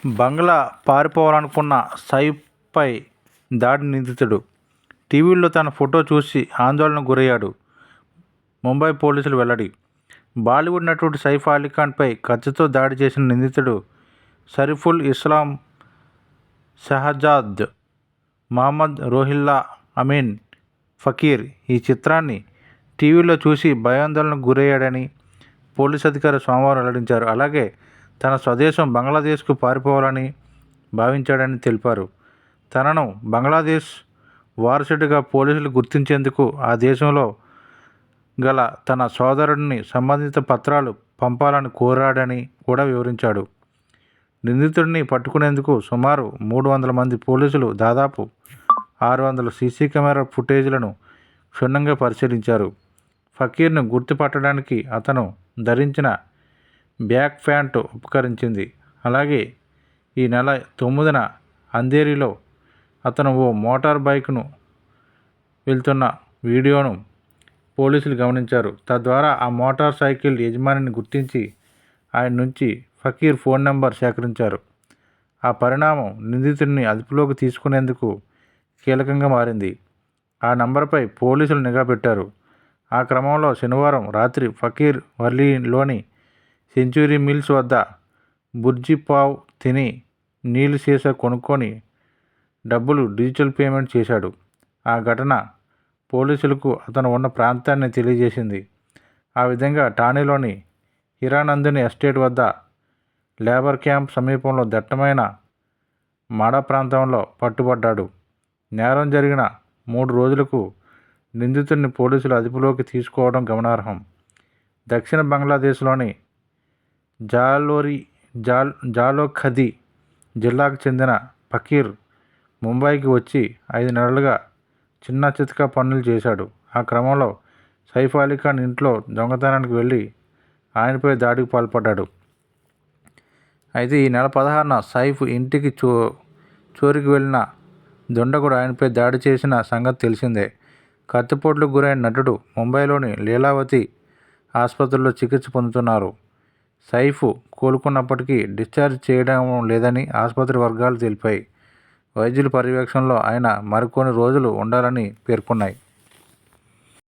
బంగ్లా పారిపోవాలనుకున్న సైఫ్పై దాడి నిందితుడు టీవీలో తన ఫోటో చూసి ఆందోళనకు గురయ్యాడు. ముంబై పోలీసులు వెల్లడి. బాలీవుడ్ నటుడు సైఫ్ అలీఖాన్పై కత్తితో దాడి చేసిన నిందితుడు షరీఫుల్ ఇస్లాం షహజాద్ మహమ్మద్ రోహిల్లా అమీన్ ఫకీర్ ఈ చిత్రాన్ని టీవీలో చూసి భయాందోళనకు గురయ్యాడని పోలీసు అధికారులు సోమవారం వెల్లడించారు. అలాగే తన స్వదేశం బంగ్లాదేశ్కు పారిపోవాలని భావించాడని తెలిపారు. తనను బంగ్లాదేశ్ వారసుడిగా పోలీసులు గుర్తించేందుకు ఆ దేశంలో గల తన సోదరుడిని సంబంధిత పత్రాలు పంపాలని కోరాడని కూడా వివరించాడు. నిందితుడిని పట్టుకునేందుకు సుమారు 300 మంది పోలీసులు దాదాపు 600 సీసీ కెమెరా ఫుటేజ్లను క్షుణ్ణంగా పరిశీలించారు. ఫకీర్ను గుర్తుపట్టడానికి అతను ధరించిన బ్యాక్ ప్యాంటు ఉపకరించింది. అలాగే ఈ నెల 9న అంధేరిలో అతను ఓ మోటార్ బైక్ను వెళ్తున్న వీడియోను పోలీసులు గమనించారు. తద్వారా ఆ మోటార్ సైకిల్ యజమానిని గుర్తించి ఆయన నుంచి ఫకీర్ ఫోన్ నెంబర్ సేకరించారు. ఆ పరిణామం నిందితుడిని అదుపులోకి తీసుకునేందుకు కీలకంగా మారింది. ఆ నంబర్పై పోలీసులు నిఘా పెట్టారు. ఆ క్రమంలో శనివారం రాత్రి ఫకీర్ వర్లీలోని సెంచురీ మిల్స్ వద్ద బుర్జీపావ్ తిని నీళ్లు సీసా కొనుక్కొని డబ్బులు డిజిటల్ పేమెంట్ చేశాడు. ఆ ఘటన పోలీసులకు అతను ఉన్న ప్రాంతాన్ని తెలియజేసింది. ఆ విధంగా ఠాణేలోని హిరానందిని ఎస్టేట్ వద్ద లేబర్ క్యాంప్ సమీపంలో దట్టమైన మాడా ప్రాంతంలో పట్టుబడ్డాడు. నేరం జరిగిన 3 రోజులకు నిందితుడిని పోలీసులు అదుపులోకి తీసుకోవడం గమనార్హం. దక్షిణ బంగ్లాదేశ్లోని జాలోఖది జిల్లాకు చెందిన ఫకీర్ ముంబైకి వచ్చి 5 నెలలుగా చిన్న చితకా పనులు చేశాడు. ఆ క్రమంలో సైఫ్ అలీఖాన్ ఇంట్లో దొంగతనానికి వెళ్ళి ఆయనపై దాడికి పాల్పడ్డాడు. అయితే ఈ నెల 16న సైఫ్ ఇంటికి చోరీకి వెళ్ళిన దుండగుడు ఆయనపై దాడి చేసిన సంగతి తెలిసిందే. కత్తిపోట్లకు గురైన నటుడు ముంబైలోని లీలావతి ఆసుపత్రిలో చికిత్స పొందుతున్నారు. సైఫ్ కోలుకున్నప్పటికీ డిశ్చార్జ్ చేయడం లేదని ఆసుపత్రి వర్గాలు తెలిపాయి. వైద్యుల పర్యవేక్షణలో ఆయన మరికొన్ని రోజులు ఉండాలని పేర్కొన్నాయి.